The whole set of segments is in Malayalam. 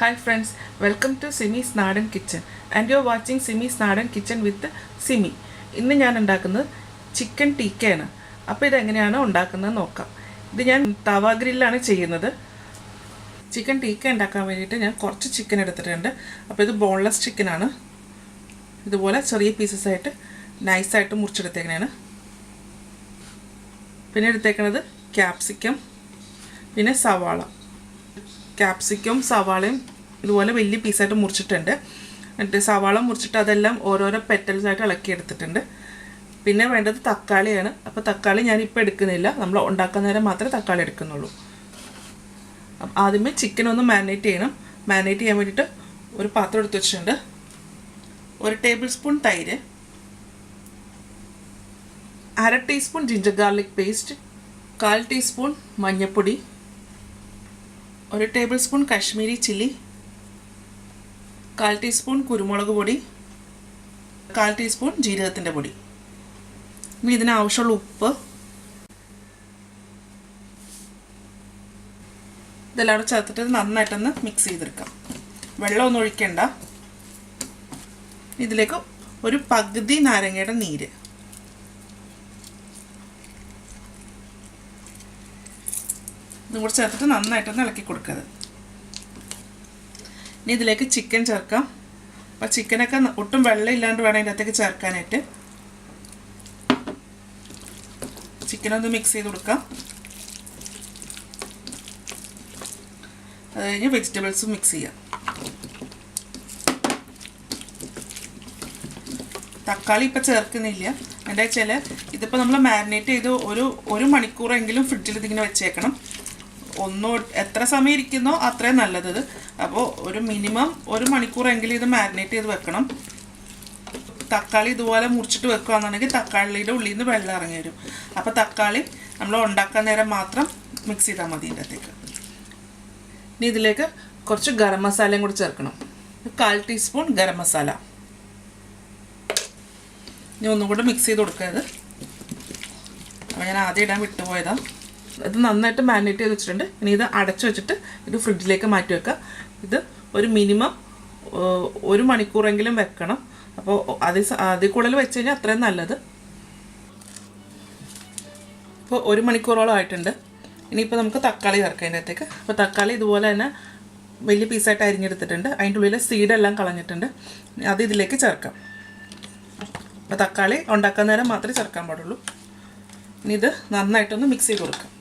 Hi friends, welcome to Simis Nadan Kitchen and you're watching Simis Nadan Kitchen with Simi. ഇന്ന് ഞാൻ ഉണ്ടാക്കുന്നത് ചിക്കൻ ടീക്കയാണ്. അപ്പോൾ ഇതെങ്ങനെയാണ് ഉണ്ടാക്കുന്നത് നോക്കാം. ഇത് ഞാൻ തവ ഗ്രില്ലാണ് ചെയ്യുന്നത്. ചിക്കൻ ടീക്ക ഉണ്ടാക്കാൻ വേണ്ടിയിട്ട് ഞാൻ കുറച്ച് ചിക്കൻ എടുത്തിട്ടുണ്ട്. അപ്പോൾ ഇത് ബോൺലെസ് ചിക്കനാണ്. ഇതുപോലെ ചെറിയ പീസസ് ആയിട്ട് നൈസായിട്ട് മുറിച്ചെടുത്തേക്കണേണ്. പിന്നെ എടുത്തേക്കുന്നത് ക്യാപ്സിക്കം, പിന്നെ സവാള. ക്യാപ്സിക്കം സവാളയും ഇതുപോലെ വലിയ പീസായിട്ട് മുറിച്ചിട്ടുണ്ട്. എന്നിട്ട് സവാള മുറിച്ചിട്ട് അതെല്ലാം ഓരോരോ പെറ്റൽസായിട്ട് ഇളക്കിയെടുത്തിട്ടുണ്ട്. പിന്നെ വേണ്ടത് തക്കാളിയാണ്. അപ്പോൾ തക്കാളി ഞാനിപ്പോൾ എടുക്കുന്നില്ല, നമ്മൾ ഉണ്ടാക്കുന്ന നേരം മാത്രമേ തക്കാളി എടുക്കുന്നുള്ളൂ. ആദ്യമേ ചിക്കൻ ഒന്ന് മാരിനേറ്റ് ചെയ്യണം. മാരിനേറ്റ് ചെയ്യാൻ വേണ്ടിയിട്ട് ഒരു പാത്രം എടുത്ത് വെച്ചിട്ടുണ്ട്. 1 ടേബിൾ സ്പൂൺ തൈര്, 1/2 teaspoon ginger garlic paste, 1/4 teaspoon മഞ്ഞൾപ്പൊടി, 1 table spoon Kashmiri chilli, 1/4 teaspoon കുരുമുളക് പൊടി, 1/4 ടീസ്പൂൺ ജീരകത്തിൻ്റെ പൊടി. ഇനി ഇതിനാവശ്യമുള്ള ഉപ്പ്. ഇതെല്ലാം ചേർത്തിട്ട് നന്നായിട്ടൊന്ന് മിക്സ് ചെയ്തെടുക്കാം. വെള്ളമൊന്നും ഒഴിക്കണ്ട. ഇതിലേക്ക് ഒരു പകുതി നാരങ്ങയുടെ നീര്, ഇതും കൂടെ ചേർത്തിട്ട് നന്നായിട്ടൊന്ന് ഇളക്കി കൊടുക്കുക. ഇനി ഇതിലേക്ക് ചിക്കൻ ചേർക്കാം. അപ്പോൾ ചിക്കനൊക്കെ ഒട്ടും വെള്ളം ഇല്ലാണ്ട് വേണം ഇതിൻ്റെ അകത്തേക്ക് ചേർക്കാനായിട്ട്. ചിക്കനൊന്ന് മിക്സ് ചെയ്ത് കൊടുക്കാം. അത് കഴിഞ്ഞ് വെജിറ്റബിൾസും മിക്സ് ചെയ്യാം. തക്കാളി ഇപ്പോൾ ചേർക്കുന്നില്ല. എന്താ വെച്ചാൽ ഇതിപ്പോൾ നമ്മൾ മാരിനേറ്റ് ചെയ്ത് ഒരു മണിക്കൂറെങ്കിലും ഫ്രിഡ്ജിൽ ഇതിങ്ങനെ വെച്ചേക്കണം. എത്ര സമയം ഇരിക്കുന്നോ അത്രയും നല്ലത്. അപ്പോൾ ഒരു മിനിമം 1 മണിക്കൂറെങ്കിലും ഇത് മാരിനേറ്റ് ചെയ്ത് വെക്കണം. തക്കാളി ഇതുപോലെ മുറിച്ചിട്ട് വെക്കുകയാണെന്നുണ്ടെങ്കിൽ തക്കാളിയുടെ ഉള്ളിൽ നിന്ന് വെള്ളം ഇറങ്ങി വരും. അപ്പോൾ തക്കാളി നമ്മൾ ഉണ്ടാക്കാൻ നേരം മാത്രം മിക്സ് ചെയ്താൽ മതി ഇതിൻ്റെ അകത്തേക്ക്. ഇനി ഇതിലേക്ക് കുറച്ച് ഗരം മസാലയും കൂടി ചേർക്കണം. 1/4 ടീസ്പൂൺ ഗരം മസാല. ഇനി ഒന്നും കൂടെ മിക്സ് ചെയ്ത് കൊടുക്കുക. അപ്പോൾ ഞാൻ ആദ്യം ഇടാൻ വിട്ടുപോയതാണ്. ഇത് നന്നായിട്ട് മാരിനേറ്റ് ചെയ്ത് വെച്ചിട്ടുണ്ട്. ഇനി ഇത് അടച്ചു വെച്ചിട്ട് ഇത് ഫ്രിഡ്ജിലേക്ക് മാറ്റി വെക്കുക. ഇത് ഒരു മിനിമം 1 മണിക്കൂറെങ്കിലും വെക്കണം. അപ്പോൾ അതിൽ കൂടുതൽ വെച്ച് കഴിഞ്ഞാൽ അത്രയും നല്ലത്. ഇപ്പോൾ 1 മണിക്കൂറോളം ആയിട്ടുണ്ട്. ഇനിയിപ്പോൾ നമുക്ക് തക്കാളി ചേർക്കാം അതിൻ്റെ അകത്തേക്ക്. അപ്പോൾ തക്കാളി ഇതുപോലെ തന്നെ വലിയ പീസായിട്ട് അരിഞ്ഞെടുത്തിട്ടുണ്ട്. അതിൻ്റെ ഉള്ളിൽ സീഡെല്ലാം കളഞ്ഞിട്ടുണ്ട്. അത് ഇതിലേക്ക് ചേർക്കാം. അപ്പോൾ തക്കാളി ഉണ്ടാക്കാൻ നേരം മാത്രമേ ചേർക്കാൻ പാടുള്ളൂ. ഇനി ഇത് നന്നായിട്ടൊന്ന് മിക്സ് ചെയ്ത് കൊടുക്കാം.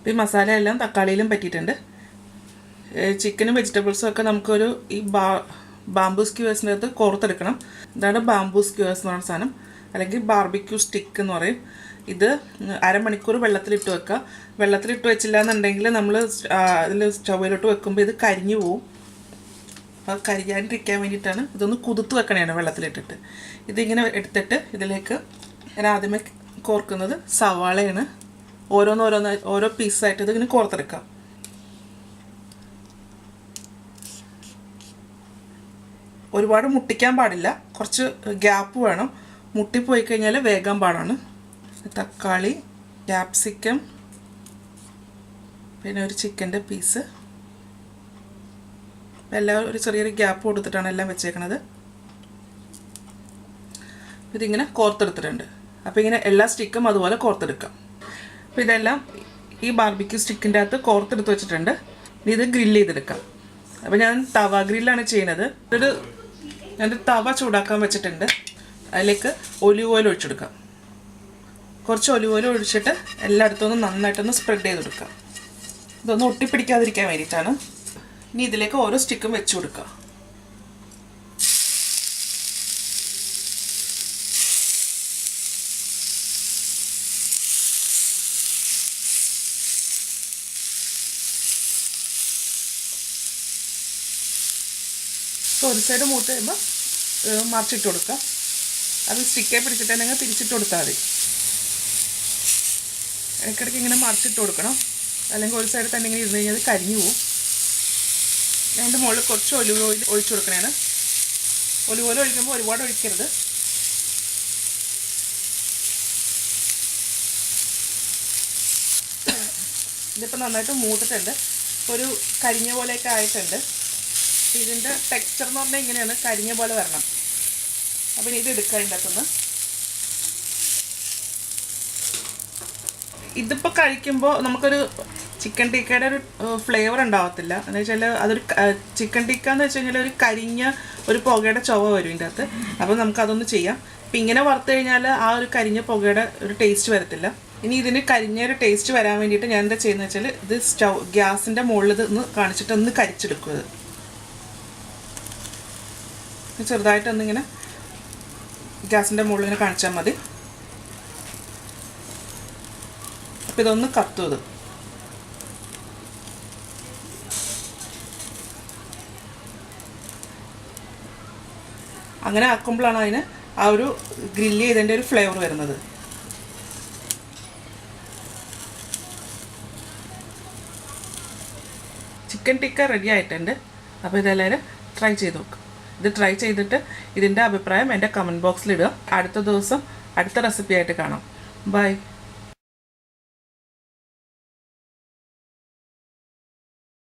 ഈ മസാല എല്ലാം തക്കാളിയിലും പറ്റിയിട്ടുണ്ട്. ചിക്കനും വെജിറ്റബിൾസും ഒക്കെ നമുക്കൊരു ഈ ബാംബൂ സ്ക്യൂവേഴ്സിൻ്റെ അകത്ത് കോർത്തെടുക്കണം. ഇതാണ് ബാംബൂ സ്ക്യൂവേഴ്സ് എന്ന് പറയുന്ന സാധനം, അല്ലെങ്കിൽ ബാർബിക്യൂ സ്റ്റിക്ക് എന്ന് പറയും. ഇത് 1/2 മണിക്കൂർ വെള്ളത്തിലിട്ട് വെക്കുക. വെള്ളത്തിലിട്ട് വെച്ചില്ല എന്നുണ്ടെങ്കിൽ നമ്മൾ അതിൽ സ്റ്റൗവിലോട്ട് വെക്കുമ്പോൾ ഇത് കരിഞ്ഞു പോവും. അപ്പോൾ കരിയാണ്ടിരിക്കാൻ വേണ്ടിയിട്ടാണ് ഇതൊന്ന് കുതിർത്ത് വെക്കണേണ് വെള്ളത്തിലിട്ടിട്ട്. ഇതിങ്ങനെ എടുത്തിട്ട് ഇതിലേക്ക് ഞാൻ ആദ്യമേ കോർക്കുന്നത് സവാളയാണ്. ഓരോ പീസായിട്ട് ഇതിങ്ങനെ കോർത്തെടുക്കാം. ഒരുപാട് മുട്ടിക്കാൻ പാടില്ല, കുറച്ച് ഗ്യാപ്പ് വേണം. മുട്ടിപ്പോയി കഴിഞ്ഞാൽ വേഗം പാടാണ്. തക്കാളി, ക്യാപ്സിക്കം, പിന്നെ ഒരു ചിക്കൻ്റെ പീസ്, എല്ലാം ഒരു ചെറിയൊരു ഗ്യാപ്പ് കൊടുത്തിട്ടാണ് എല്ലാം വെച്ചേക്കണത്. ഇതിങ്ങനെ കോർത്തെടുത്തിട്ടുണ്ട്. അപ്പോൾ ഇങ്ങനെ എല്ലാ സ്റ്റിക്കും അതുപോലെ കോർത്തെടുക്കാം. അപ്പോൾ ഇതെല്ലാം ഈ ബാർബിക്യൂ സ്റ്റിക്കിൻ്റെ അകത്ത് കോർത്തെടുത്ത് വെച്ചിട്ടുണ്ട്. ഇത് ഗ്രില്ല് ചെയ്തെടുക്കാം. അപ്പോൾ ഞാൻ തവ ഗ്രില്ലാണ് ചെയ്യുന്നത്. ഞാനൊരു തവ ചൂടാക്കാൻ വെച്ചിട്ടുണ്ട്. അതിലേക്ക് ഒലിവ് ഓയിൽ ഒഴിച്ചെടുക്കാം. കുറച്ച് ഒലിവ് ഓയിൽ ഒഴിച്ചിട്ട് എല്ലായിടത്തും നന്നായിട്ടൊന്ന് സ്പ്രെഡ് ചെയ്ത് കൊടുക്കാം. ഇതൊന്നും ഒട്ടിപ്പിടിക്കാതിരിക്കാൻ വേണ്ടിയിട്ടാണ്. ഇനി ഇതിലേക്ക് ഓരോ സ്റ്റിക്കും വെച്ച് കൊടുക്കുക. ഒരു സൈഡ് മൂത്ത് കഴിയുമ്പോൾ മറിച്ചിട്ട് കൊടുക്കുക. അത് സ്റ്റിക്കെ പിടിച്ചിട്ടുണ്ടെങ്കിൽ തിരിച്ചിട്ട് കൊടുത്താൽ മതി. ഇടയ്ക്കിടയ്ക്ക് ഇങ്ങനെ മറിച്ചിട്ട് കൊടുക്കണം, അല്ലെങ്കിൽ ഒരു സൈഡ് തന്നെ ഇങ്ങനെ ഇരുന്ന് കഴിഞ്ഞാൽ കരിഞ്ഞു പോവും. അതിൻ്റെ മുകളിൽ കുറച്ച് ഒലിവ് ഓയിൽ ഒഴിച്ചു കൊടുക്കണേണ്. ഒലിവ് ഓയിൽ ഒഴിക്കുമ്പോൾ ഒരുപാട് ഒഴിക്കരുത്. ഇതിപ്പോൾ നന്നായിട്ട് മൂത്തിട്ടുണ്ട്. ഒരു കരിഞ്ഞ പോലെയൊക്കെ ആയിട്ടുണ്ട്. ഇതിൻ്റെ ടെക്സ്ചർ എന്ന് പറഞ്ഞാൽ ഇങ്ങനെയാണ്, കരിഞ്ഞ പോലെ വരണം. അപ്പം ഇത് എടുക്കുക ഇതിൻ്റെ അകത്തുനിന്ന്. ഇതിപ്പോൾ കഴിക്കുമ്പോൾ നമുക്കൊരു ചിക്കൻ ടിക്കയുടെ ഒരു ഫ്ലേവർ ഉണ്ടാവത്തില്ല. എന്ന് വെച്ചാൽ അതൊരു ചിക്കൻ ടിക്ക എന്ന് വെച്ച് കഴിഞ്ഞാൽ ഒരു കരിഞ്ഞ ഒരു പുകയുടെ ചുവ വരും ഇതിൻ്റെ അകത്ത്. അപ്പോൾ നമുക്കതൊന്ന് ചെയ്യാം. അപ്പം ഇങ്ങനെ വറുത്ത് കഴിഞ്ഞാൽ ആ ഒരു കരിഞ്ഞ പുകയുടെ ഒരു ടേസ്റ്റ് വരത്തില്ല. ഇനി ഇതിന് കരിഞ്ഞ ഒരു ടേസ്റ്റ് വരാൻ വേണ്ടിയിട്ട് ഞാൻ എന്താ ചെയ്യുന്നത് വെച്ചാൽ ഇത് ഗ്യാസിൻ്റെ മുകളിൽ ഇത് ഒന്ന് കാണിച്ചിട്ട് ഒന്ന് കരിച്ചെടുക്കും. ഇത് ചെറുതായിട്ടൊന്നിങ്ങനെ ഗ്യാസിൻ്റെ മുകളിൽ ഇങ്ങനെ കാണിച്ചാൽ മതി. അപ്പം ഇതൊന്ന് കത്തും. ഇത് അങ്ങനെ ആക്കുമ്പോഴാണ് അതിന് ആ ഒരു ഗ്രില്ല് ചെയ്തതിൻ്റെ ഒരു ഫ്ലേവർ വരുന്നത്. ചിക്കൻ ടിക്ക റെഡി ആയിട്ടുണ്ട്. അപ്പോൾ ഇതെല്ലാവരും ട്രൈ ചെയ്ത് നോക്കും. ഇത് ട്രൈ ചെയ്തിട്ട് ഇതിൻ്റെ അഭിപ്രായം എൻ്റെ കമൻറ്റ് ബോക്സിൽ ഇടുക. അടുത്ത ദിവസം അടുത്ത റെസിപ്പി ആയിട്ട് കാണാം. ബൈ.